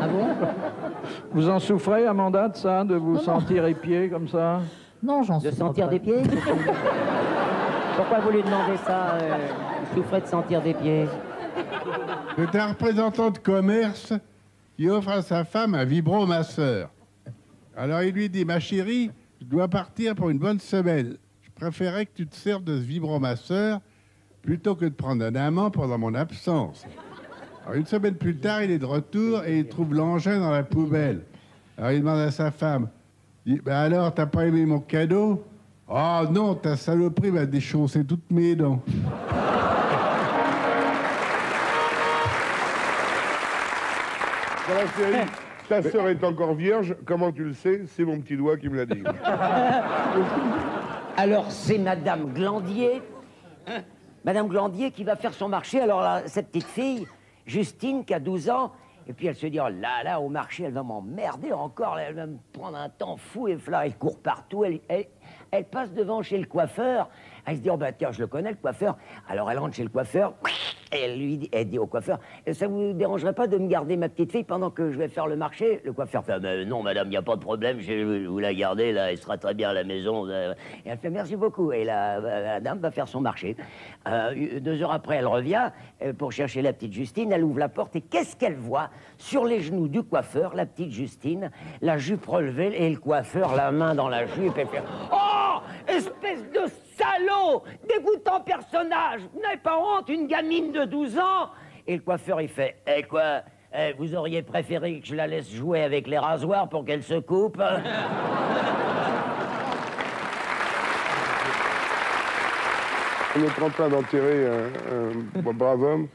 Ah bon? Vous en souffrez, Amanda, de ça, de vous sentir épié comme ça? Non, j'en De souffre sentir pas. des pieds? Pourquoi vous lui demandez ça? Il souffrait de sentir des pieds. C'est un représentant de commerce qui offre à sa femme un vibromasseur. Alors il lui dit, ma chérie, je dois partir pour une bonne semaine. Je préférais que tu te serves de ce vibromasseur plutôt que de prendre un amant pendant mon absence. Alors une semaine plus tard, il est de retour et il trouve l'engin dans la poubelle. Alors il demande à sa femme, il dit, ben alors, t'as pas aimé mon cadeau? Oh non, ta saloperie m'a déchaussé toutes mes dents. Dans la série, ta sœur est encore vierge, comment tu le sais? C'est mon petit doigt qui me l'a dit. Alors, c'est Madame Glandier. Madame Glandier qui va faire son marché. Alors, là, cette petite fille, Justine, qui a 12 ans, et puis elle se dit, oh là là, au marché, elle va m'emmerder encore, elle va me prendre un temps fou, et là, elle court partout, elle passe devant chez le coiffeur, elle se dit, oh bah tiens, je le connais, le coiffeur. Alors elle rentre chez le coiffeur, et elle dit au coiffeur, ça vous dérangerait pas de me garder ma petite fille pendant que je vais faire le marché? Le coiffeur fait, non madame, il n'y a pas de problème, je vais vous la garder, là, elle sera très bien à la maison. Et elle fait, merci beaucoup. Et la dame va faire son marché. 2 heures après, elle revient pour chercher la petite Justine, elle ouvre la porte, et qu'est-ce qu'elle voit? Sur les genoux du coiffeur, la petite Justine, la jupe relevée, et le coiffeur, la main dans la jupe, et fait, oh, espèce de salaud, dégoûtant personnage, vous n'avez pas honte, une gamine de 12 ans? Et le coiffeur, il fait, eh quoi, vous auriez préféré que je la laisse jouer avec les rasoirs pour qu'elle se coupe? On est en train d'enterrer un brave homme,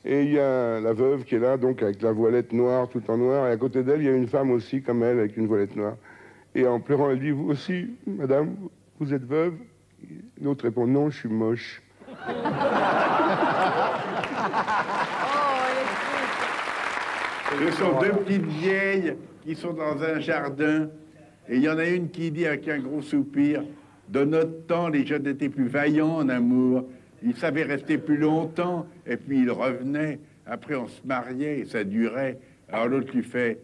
et il y a la veuve qui est là, donc avec la voilette noire, tout en noir, et à côté d'elle, il y a une femme aussi, comme elle, avec une voilette noire. Et en pleurant, elle dit, vous aussi, madame, vous êtes veuve? L'autre répond, non, je suis moche. Ce sont 2 petites vieilles qui sont dans un jardin, et il y en a une qui dit avec un gros soupir, de notre temps, les jeunes étaient plus vaillants en amour, ils savaient rester plus longtemps, et puis ils revenaient, après on se mariait, et ça durait. Alors l'autre lui fait,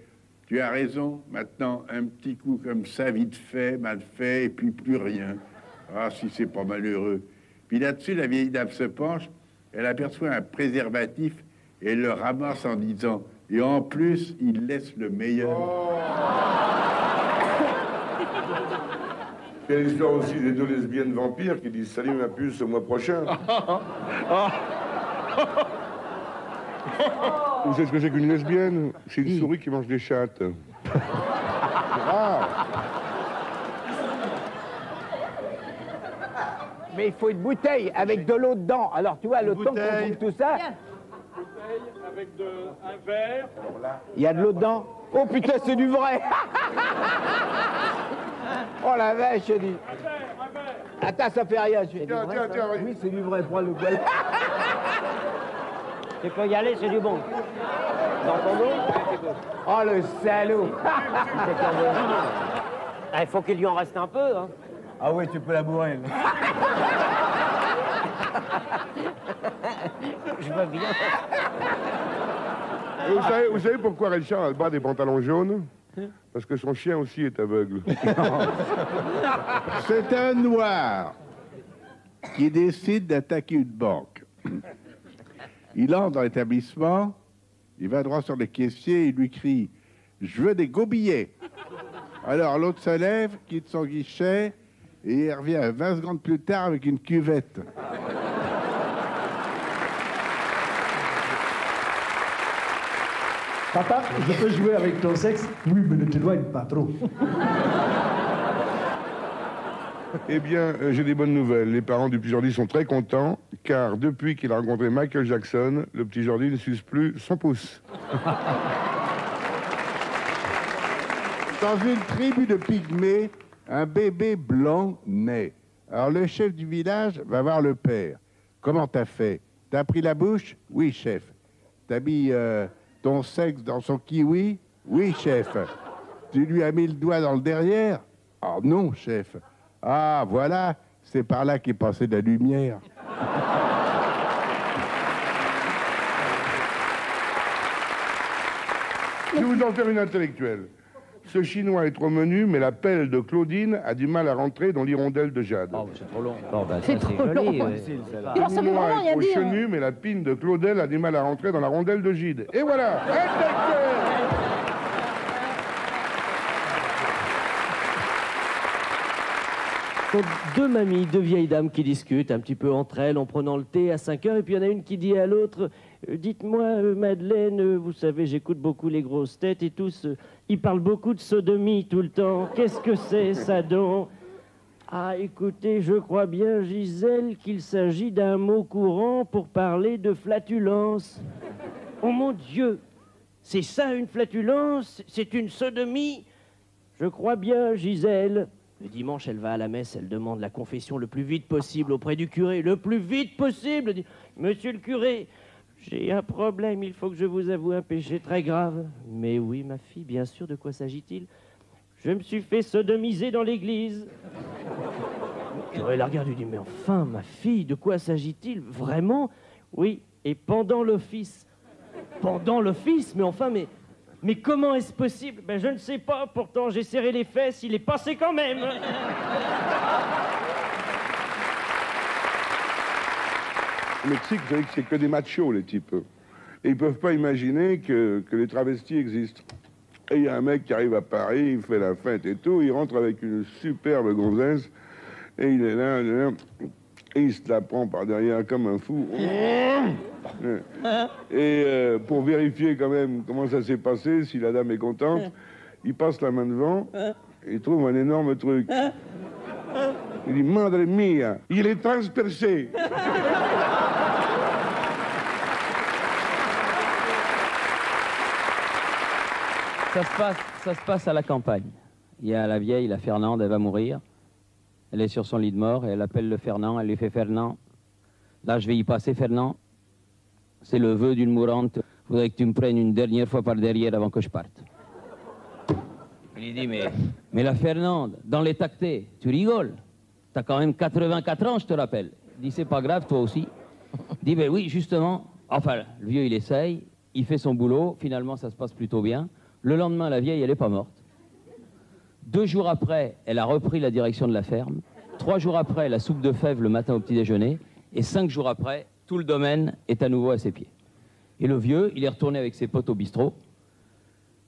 tu as raison, maintenant, un petit coup comme ça, vite fait, mal fait, et puis plus rien. Ah, si c'est pas malheureux. Puis là-dessus, la vieille dame se penche, elle aperçoit un préservatif, et elle le ramasse en disant, et en plus, il laisse le meilleur. Il y a l'histoire aussi des 2 lesbiennes vampires qui disent, salut ma puce, au mois prochain. Vous savez ce que c'est qu'une lesbienne? C'est une souris qui mange des chattes. Mais il faut une bouteille avec de l'eau dedans. Alors, tu vois, le temps qu'on coupe tout ça... avec un verre. Il y a de l'eau dedans? Oh putain, c'est du vrai. Oh la vache, je dis. Attends, ça fait rien. Tiens, oui, c'est du vrai, prends le poil. Tu peux y aller, c'est du bon. Dans ton dos? Oh le salaud. Il faut qu'il lui en reste un peu, hein. Ah oui, tu peux la bourrer. Je veux bien. Et vous savez pourquoi Richard a le bas des pantalons jaunes? Parce que son chien aussi est aveugle. C'est un noir qui décide d'attaquer une banque. Il entre dans l'établissement, il va droit sur le caissier et il lui crie « Je veux des gros billets !» Alors l'autre se lève, quitte son guichet et il revient 20 secondes plus tard avec une cuvette. Papa, je peux jouer avec ton sexe? Oui, mais ne t'éloigne pas trop. Eh bien, j'ai des bonnes nouvelles. Les parents du petit Jordi sont très contents, car depuis qu'il a rencontré Michael Jackson, le petit Jordi ne suce plus son pouce. Dans une tribu de pygmées, un bébé blanc naît. Alors le chef du village va voir le père. Comment t'as fait? T'as pris la bouche? Oui, chef. T'as mis ton sexe dans son kiwi? Oui, chef. Tu lui as mis le doigt dans le derrière? Ah non, chef. Ah, voilà, c'est par là qu'est passée la lumière. Je vais vous en faire une intellectuelle. Ce Chinois est trop menu, mais la pelle de Claudine a du mal à rentrer dans l'hirondelle de Jade. Oh, c'est trop long. C'est trop long. Alors, ça veut Chinois vraiment est rien trop dire. chenu, mais la pine de Claudel a du mal à rentrer dans la rondelle de Gide. Et voilà, intellectuel. Donc, deux mamies, deux vieilles dames qui discutent un petit peu entre elles en prenant le thé à 5 heures. Et puis il y en a une qui dit à l'autre dites-moi, Madeleine, vous savez, j'écoute beaucoup les grosses têtes et tous, ils parlent beaucoup de sodomie tout le temps. Qu'est-ce que c'est, ça donc? Ah, écoutez, je crois bien, Gisèle, qu'il s'agit d'un mot courant pour parler de flatulence. Oh mon Dieu, c'est ça une flatulence? C'est une sodomie? Je crois bien, Gisèle. Le dimanche, elle va à la messe, elle demande la confession le plus vite possible auprès du curé. Le plus vite possible. Elle dit, monsieur le curé, j'ai un problème, il faut que je vous avoue un péché très grave. Mais oui, ma fille, bien sûr, de quoi s'agit-il? Je me suis fait sodomiser dans l'église. Le curé la regarde et dit, mais enfin, ma fille, de quoi s'agit-il? Vraiment? Oui, et pendant l'office. Pendant l'office? Mais enfin, mais comment est-ce possible? Ben, je ne sais pas, pourtant j'ai serré les fesses, il est passé quand même. Au Mexique, vous savez que c'est que des machos, les types. Et ils peuvent pas imaginer que les travestis existent. Et il y a un mec qui arrive à Paris, il fait la fête et tout, il rentre avec une superbe gonzesse, et il est là, et il se la prend par derrière comme un fou. Et pour vérifier quand même comment ça s'est passé, si la dame est contente, il passe la main devant, et il trouve un énorme truc. Il dit, madre mia, il est transpercé. Ça se passe à la campagne. Il y a la vieille, la Fernande, elle va mourir. Elle est sur son lit de mort et elle appelle le Fernand, elle lui fait Fernand. Là, je vais y passer, Fernand. C'est le vœu d'une mourante. Il faudrait que tu me prennes une dernière fois par derrière avant que je parte. Il lui dit, mais la Fernande, dans les tactés, tu rigoles. T'as quand même 84 ans, je te rappelle. Il dit, c'est pas grave, toi aussi. Il dit, ben oui, justement. Enfin, le vieux, il essaye, il fait son boulot. Finalement, ça se passe plutôt bien. Le lendemain, la vieille, elle n'est pas morte. 2 jours après, elle a repris la direction de la ferme. 3 jours après, la soupe de fèves le matin au petit déjeuner. Et 5 jours après, tout le domaine est à nouveau à ses pieds. Et le vieux, il est retourné avec ses potes au bistrot.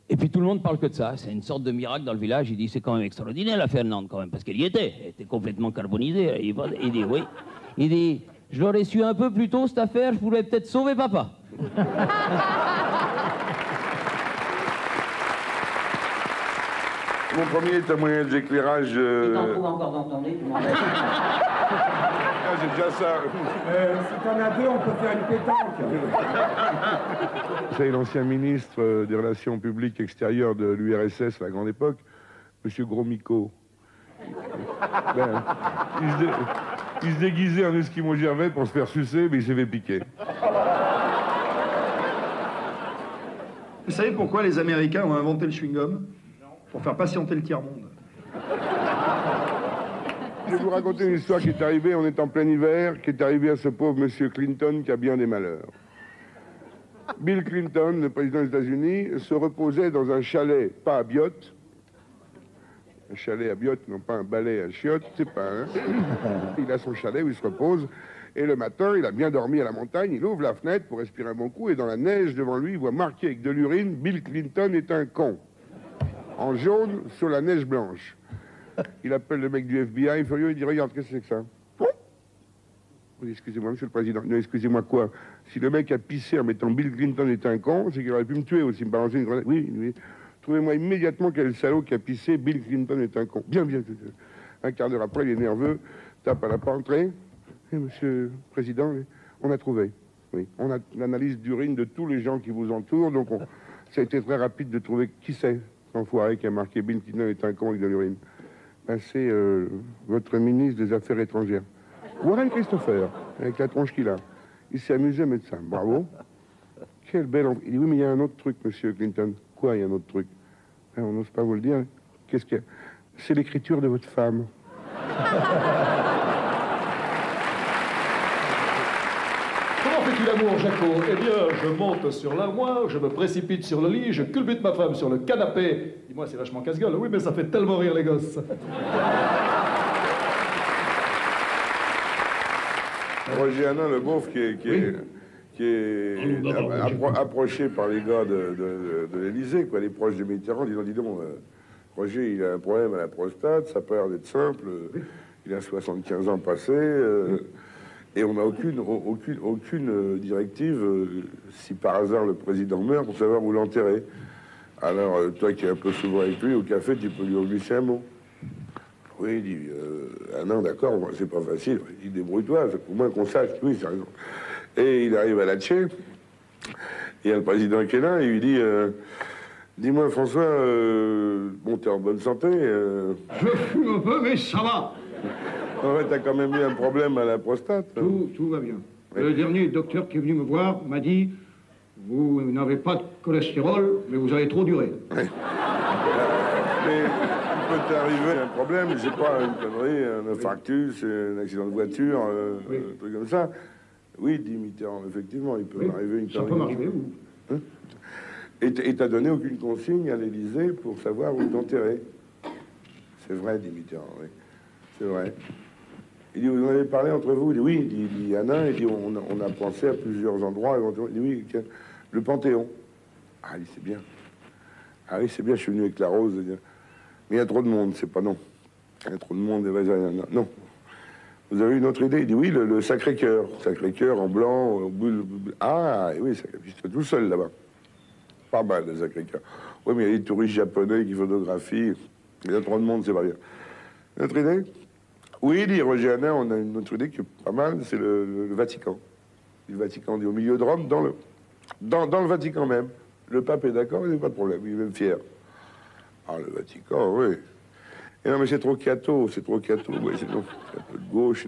Et puis tout le monde parle que de ça. C'est une sorte de miracle dans le village. Il dit, c'est quand même extraordinaire la Fernande, quand même, parce qu'elle y était. Elle était complètement carbonisée. Il dit, oui. Il dit, je l'aurais su un peu plus tôt, cette affaire, je pourrais peut-être sauver papa. Mon premier est un moyen d'éclairage. Tu t'en trouves encore dans ton nez, tu m'en Ah, j'ai déjà ça. Si t'en as deux, on peut faire une pétanque. C'est l'ancien ministre des Relations publiques extérieures de l'URSS à la grande époque, M. Gromyko. Ben, il se déguisait en Esquimau Gervais pour se faire sucer, mais il s'est fait piquer. Vous savez pourquoi les Américains ont inventé le chewing-gum? Pour faire patienter le tiers-monde. Je vais vous raconter une histoire qui est arrivée, on est en plein hiver, qui est arrivée à ce pauvre monsieur Clinton qui a bien des malheurs. Bill Clinton, le président des États-Unis, se reposait dans un chalet, pas à Biote. Un chalet à Biote, non pas un balai à chiottes, c'est pas, hein. Il a son chalet où il se repose, et le matin, il a bien dormi à la montagne, il ouvre la fenêtre pour respirer un bon coup, et dans la neige devant lui, il voit marqué avec de l'urine, Bill Clinton est un con. En jaune, sur la neige blanche. Il appelle le mec du FBI, furieux, il dit, regarde, qu'est-ce que c'est que ça? Oui, excusez-moi, monsieur le président. Non, excusez-moi quoi? Si le mec a pissé en mettant Bill Clinton est un con, c'est qu'il aurait pu me tuer aussi, me balancer une grenade. Oui, oui. Trouvez-moi immédiatement quel est le salaud qui a pissé Bill Clinton est un con. Bien, bien. Un quart d'heure après, il est nerveux, tape à la porte, entrée. Et monsieur le président, on a trouvé. Oui, on a l'analyse d'urine de tous les gens qui vous entourent, donc ça a été très rapide de trouver qui c'est, cet enfoiré qui a marqué Bill Clinton est un con avec de l'urine. Ben, c'est votre ministre des Affaires étrangères. Warren Christopher, avec la tronche qu'il a. Il s'est amusé à mettre ça. Bravo. Quel bel... Il dit, oui, mais il y a un autre truc, monsieur Clinton. Quoi, il y a un autre truc? Ben, on n'ose pas vous le dire. Qu'est-ce qu'il y a? C'est l'écriture de votre femme. Comment fais-tu l'amour, Jaco? Eh bien, je monte sur l'armoire, je me précipite sur le lit, je culbute ma femme sur le canapé. Dis-moi, c'est vachement casse-gueule. Oui, mais ça fait tellement rire les gosses. Roger Hanin, le beauf, qui est approché par les gars de l'Élysée, quoi, les proches de Mitterrand, disant, dis donc, Roger, il a un problème à la prostate, ça peut l'air d'être simple, il a 75 ans passés, et on n'a aucune directive, si par hasard le président meurt, pour savoir où l'enterrer. Alors, toi qui es un peu souvent avec lui, au café, tu peux lui en glisser un mot. Oui, il dit, non, d'accord, c'est pas facile. Il dit, débrouille-toi, au moins qu'on sache. Oui, c'est raison. Et il arrive à la Tché, il y a le président qui est là, et il lui dit, dis-moi, François, bon, t'es en bonne santé Je fume un peu, mais ça va. En fait, t'as quand même eu un problème à la prostate. Tout va bien. Oui. Le dernier docteur qui est venu me voir m'a dit, vous n'avez pas de cholestérol, mais vous avez trop duré. Oui. Mais il peut t'arriver un problème, je sais pas, une connerie, un infarctus, un accident de voiture, un truc comme ça. Oui, dit Mitterrand, effectivement, il peut m'arriver une connerie. Ça peut m'arriver, vous. Hein? Et t'as donné aucune consigne à l'Élysée pour savoir où t'enterrer. C'est vrai, dit Mitterrand, oui. C'est vrai. Il dit, vous en avez parlé entre vous? Il dit, oui, il dit Hanin, il dit, on a pensé à plusieurs endroits. Il dit, oui, le Panthéon. Ah, il dit, c'est bien. Ah oui, c'est bien, je suis venu avec la rose. Mais il y a trop de monde, c'est pas non. Il y a trop de monde, non. Vous avez une autre idée? Il dit, oui, le Sacré-Cœur. Sacré-Cœur en blanc, ah, oui, c'est tout seul là-bas. Pas mal, le Sacré-Cœur. Oui, mais il y a des touristes japonais qui photographient. Il y a trop de monde, c'est pas bien. Une autre idée? Oui, dit Roger Hanin, on a une autre idée qui est pas mal, c'est le Vatican. Le Vatican, dit au milieu de Rome, dans le Vatican même. Le pape est d'accord, il n'y a pas de problème, il est même fier. Ah, le Vatican, oui. Et non, mais c'est trop cato, c'est trop cato. Oui, c'est un peu de gauche.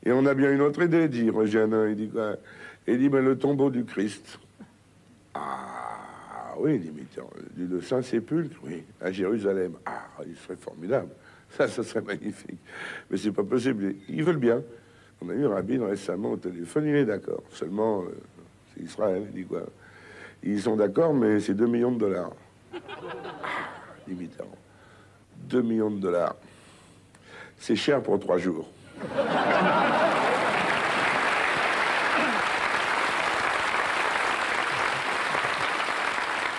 Et on a bien une autre idée, dit Roger Hanin. Il dit quoi? Il dit, ben, le tombeau du Christ. Ah, oui, dit Mitterrand. Le Saint-Sépulcre, oui, à Jérusalem. Ah, il serait formidable. Ça serait magnifique. Mais c'est pas possible. Ils veulent bien. On a eu un rabbin récemment au téléphone, il est d'accord. Seulement, c'est Israël, il dit quoi? Ils sont d'accord, mais c'est 2 millions de dollars. Ah, dit Mitterrand. 2 millions de dollars. C'est cher pour 3 jours.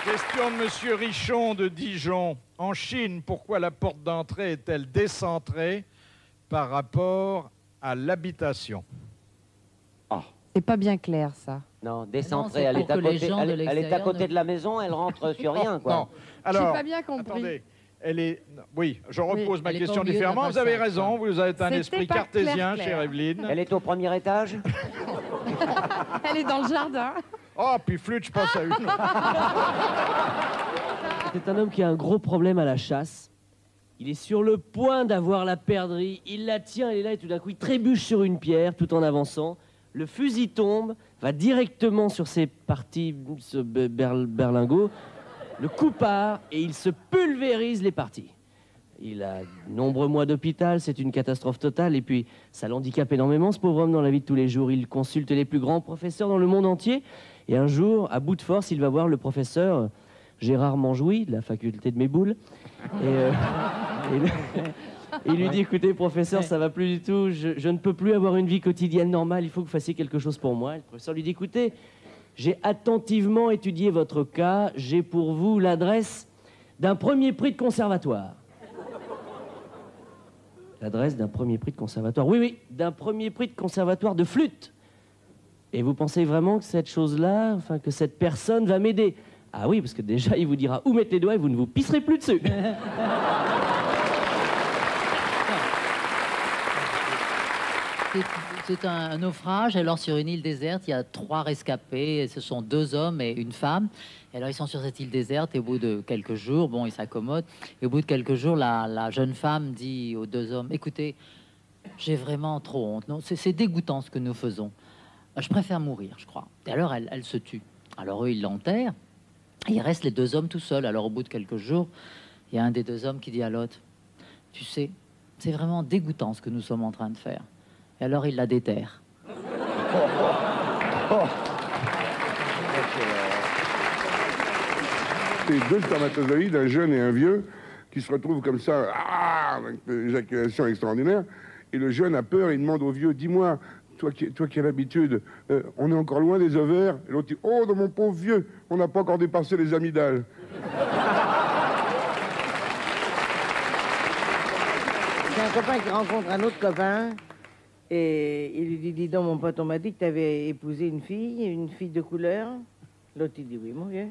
Question de Monsieur Richon de Dijon. En Chine, pourquoi la porte d'entrée est-elle décentrée par rapport à l'habitation? C'est pas bien clair, ça. Non, décentrée, c'est elle, pour est à que les côté, gens de elle est à l'extérieur côté ne- de la maison, elle rentre sur rien, quoi. Non. Alors, J'ai pas bien compris. attendez. Elle est... Oui, je repose ma elle est pas question au milieu de la différemment. Vous avez façade, raison, vous êtes un C'était esprit pas cartésien, clair. chère Evelyne. Elle est au premier étage. Elle est dans le jardin. Oh, puis flûte, je pense à une. C'est un homme qui a un gros problème à la chasse. Il est sur le point d'avoir la perdrix. Il la tient, elle est là, et tout d'un coup, il trébuche sur une pierre tout en avançant. Le fusil tombe, va directement sur ses parties, ce berlingot. Le coup part et il se pulvérise les parties. Il a de nombreux mois d'hôpital, c'est une catastrophe totale. Et puis, ça l'handicape énormément, ce pauvre homme, dans la vie de tous les jours. Il consulte les plus grands professeurs dans le monde entier. Et un jour, à bout de force, il va voir le professeur Gérard Manjouy, de la faculté de Méboul. Il lui dit, écoutez, professeur, ça va plus du tout. Je ne peux plus avoir une vie quotidienne normale. Il faut que vous fassiez quelque chose pour moi. Et le professeur lui dit, écoutez, j'ai attentivement étudié votre cas. J'ai pour vous l'adresse d'un premier prix de conservatoire. L'adresse d'un premier prix de conservatoire. Oui, oui, d'un premier prix de conservatoire de flûte. Et vous pensez vraiment que cette chose-là, enfin, que cette personne va m'aider? Ah oui, parce que déjà, il vous dira où mettre les doigts et vous ne vous pisserez plus dessus. C'est un naufrage. Alors, sur une île déserte, il y a 3 rescapés. Et ce sont 2 hommes et une femme. Et alors, ils sont sur cette île déserte. Et au bout de quelques jours, bon, ils s'accommodent. Et au bout de quelques jours, la jeune femme dit aux 2 hommes, écoutez, j'ai vraiment trop honte. Non, c'est dégoûtant ce que nous faisons. Je préfère mourir, je crois. Et alors, elle se tue. Alors, eux, ils l'enterrent. Et il reste les 2 hommes tout seuls. Alors, au bout de quelques jours, il y a un des 2 hommes qui dit à l'autre, tu sais, c'est vraiment dégoûtant ce que nous sommes en train de faire. Et alors, il la déterre. C'est 2 spermatozoïdes, un jeune et un vieux, qui se retrouvent comme ça, avec une éjaculation extraordinaire. Et le jeune a peur, il demande au vieux, dis-moi, toi qui as l'habitude, on est encore loin des ovaires? Et l'autre dit, oh, dans mon pauvre vieux, on n'a pas encore dépassé les amygdales. C'est un copain qui rencontre un autre copain et il lui dit, dis donc mon pote, on m'a dit que tu avais épousé une fille de couleur. L'autre il dit, oui mon vieux.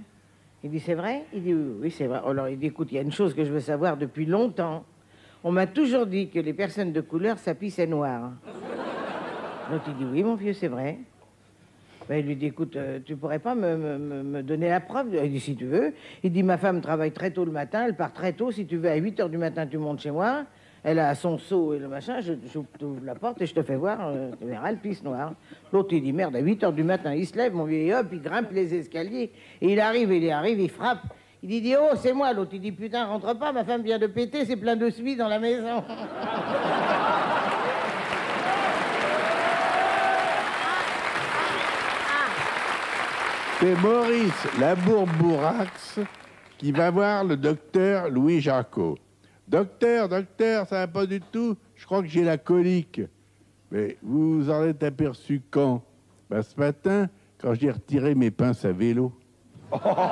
Il dit, c'est vrai? Il dit, oui, oui c'est vrai. Alors il dit, écoute, il y a une chose que je veux savoir depuis longtemps. On m'a toujours dit que les personnes de couleur, ça pissait noir. L'autre il dit, oui mon vieux, c'est vrai. Ben, il lui dit, écoute, tu pourrais pas me donner la preuve? Il dit, si tu veux. Il dit, ma femme travaille très tôt le matin, elle part très tôt. Si tu veux, à 8 h du matin, tu montes chez moi. Elle a son seau et le machin, je t'ouvre la porte et je te fais voir, tu verras, elle pisse noire. L'autre, il dit, merde, à 8 h du matin, il se lève, mon vieil, hop, il grimpe les escaliers. Et il arrive, il frappe. Il dit, oh, c'est moi. L'autre, il dit, putain, rentre pas, ma femme vient de péter, c'est plein de suie dans la maison. C'est Maurice Labourbourax qui va voir le docteur Louis Jacot. Docteur, ça va pas du tout. Je crois que j'ai la colique. Mais vous vous en êtes aperçu quand? Ben, ce matin, quand j'ai retiré mes pinces à vélo. Oh l'horreur!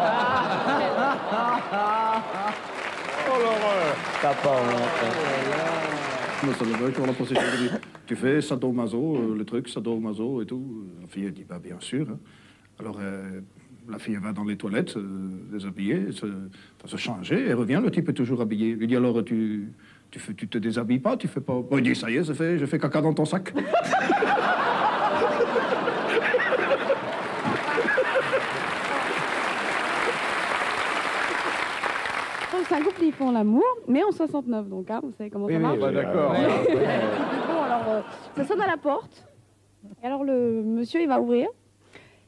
T'as pas honte. Moi, ça le veut, quand la procédure dit, tu fais sadomaso, le truc, sadomaso et tout. La fille, elle dit, bah, bien sûr. Hein. Alors, la fille, elle va dans les toilettes, déshabillée, va se changer, elle revient, le type est toujours habillé. Il lui dit, alors, tu te déshabilles pas, tu fais pas... Bon, il dit, ça y est, je fais caca dans ton sac. C'est un couple, ils font l'amour, mais en 69, donc, hein, vous savez comment ça marche. Oui, d'accord. Bon, alors, ça sonne à la porte. Et alors, le monsieur, il va ouvrir.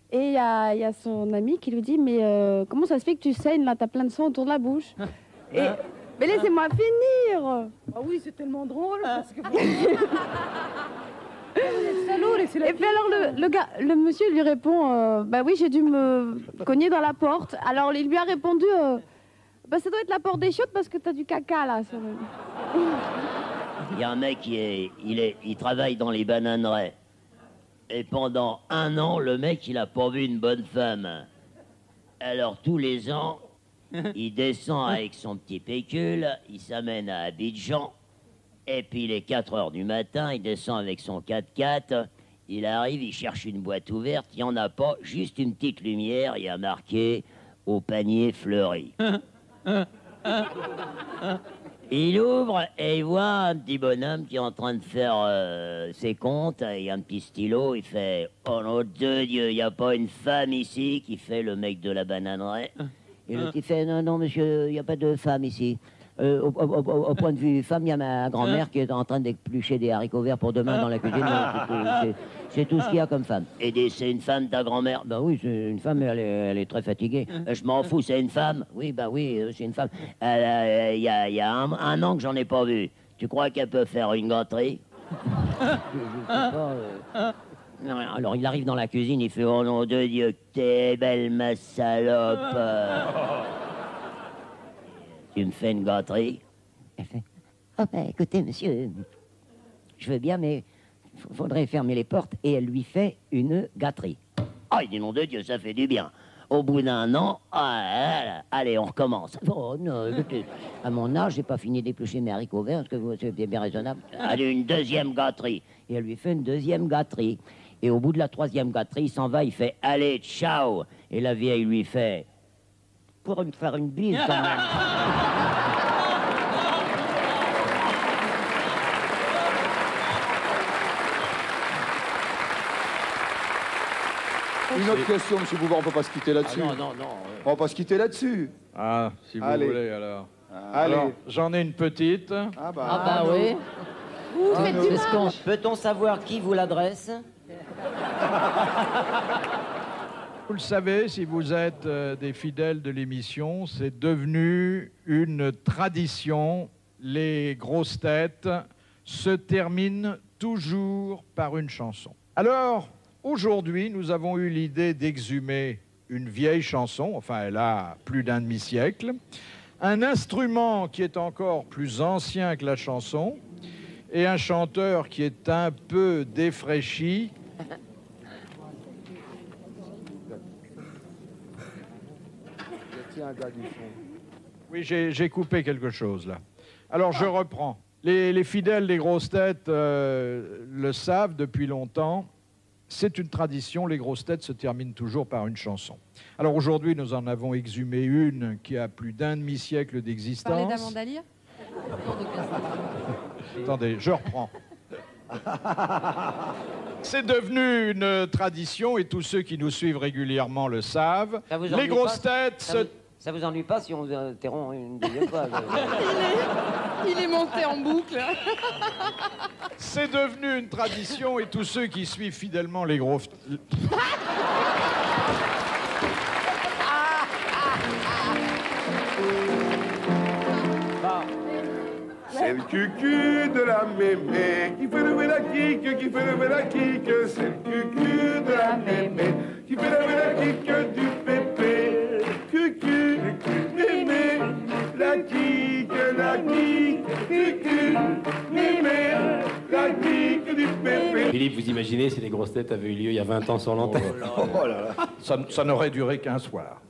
Et il y a son ami qui lui dit, mais comment ça se fait que tu saignes, là, t'as plein de sang autour de la bouche? Et, mais laissez-moi finir. Ah oui, c'est tellement drôle, parce que... Et puis alors le monsieur lui répond, bah oui, j'ai dû me cogner dans la porte. Alors il lui a répondu, bah ça doit être la porte des chiottes parce que t'as du caca là. Il y a un mec il travaille dans les bananeraies. Et pendant 1 an, le mec, il a pas vu une bonne femme. Alors, tous les ans, il descend avec son petit pécule, il s'amène à Abidjan, et puis, il est 4 h du matin, il descend avec son 4x4, Il arrive, il cherche une boîte ouverte, il n'y en a pas, juste une petite lumière, il y a marqué « au panier fleuri ». Il ouvre et il voit un petit bonhomme qui est en train de faire ses comptes, il y a un petit stylo, il fait « oh nom de Dieu, il n'y a pas une femme ici » qui fait le mec de la bananeraie. Et l'autre il fait « non, non monsieur, il n'y a pas de femme ici ». Au point de vue femme, il y a ma grand-mère qui est en train d'éplucher des haricots verts pour demain dans la cuisine. C'est tout ce qu'il y a comme femme. Et c'est une femme, ta grand-mère? Ben oui, c'est une femme, elle est très fatiguée. Je m'en fous, c'est une femme? Oui, ben oui, c'est une femme. Il y a un an que j'en ai pas vu. Tu crois qu'elle peut faire une gâterie? Je sais pas. Non, alors il arrive dans la cuisine, il fait « oh nom de Dieu, que t'es belle ma salope !» Tu me fais une gâterie? Elle fait « oh ben écoutez monsieur, je veux bien mais faudrait fermer les portes » et elle lui fait une gâterie. Ah, il dit « nom de Dieu, ça fait du bien !» Au bout d'un an, allez, on recommence. Oh non, écoutez, à mon âge, j'ai pas fini d'éplucher mes haricots verts, parce que c'est bien raisonnable. Allez, une deuxième gâterie. Et elle lui fait une deuxième gâterie. Et au bout de la troisième gâterie, il s'en va, il fait « allez, ciao !» Et la vieille lui fait « pour me faire une bise quand même !» Une autre question, monsieur Bouvard, on peut pas se quitter là-dessus. Ah non. On va pas se quitter là-dessus. Ah, si vous Allez. voulez, alors. Allez. Alors, j'en ai une petite. Ah bah oui. Peut-on savoir qui vous l'adresse? Vous le savez, si vous êtes des fidèles de l'émission, c'est devenu une tradition. Les grosses têtes se terminent toujours par une chanson. Alors, aujourd'hui, nous avons eu l'idée d'exhumer une vieille chanson, enfin elle a plus d'un demi-siècle, un instrument qui est encore plus ancien que la chanson, et un chanteur qui est un peu défraîchi. Oui, j'ai coupé quelque chose là. Alors je reprends. Les fidèles des grosses têtes le savent depuis longtemps. C'est une tradition, les grosses têtes se terminent toujours par une chanson. Alors aujourd'hui, nous en avons exhumé une qui a plus d'un demi-siècle d'existence. Parler d'Amanda Lear ? Attendez, je reprends. C'est devenu une tradition et tous ceux qui nous suivent régulièrement le savent. Les grosses têtes Ça vous ennuie pas si on vous interrompt une deuxième fois? Il est monté en boucle. C'est devenu une tradition et tous ceux qui suivent fidèlement les grosses... C'est le cucu de la mémé qui fait lever la kick, qui fait lever la kick. C'est le cucu de la mémé qui fait lever la kick du pépé. Cucu, mémé, la kick, cucu, mémé, la kick du pépé. Philippe, vous imaginez si les grosses têtes avaient eu lieu il y a 20 ans sur l'antenne? Ça n'aurait duré qu'un soir.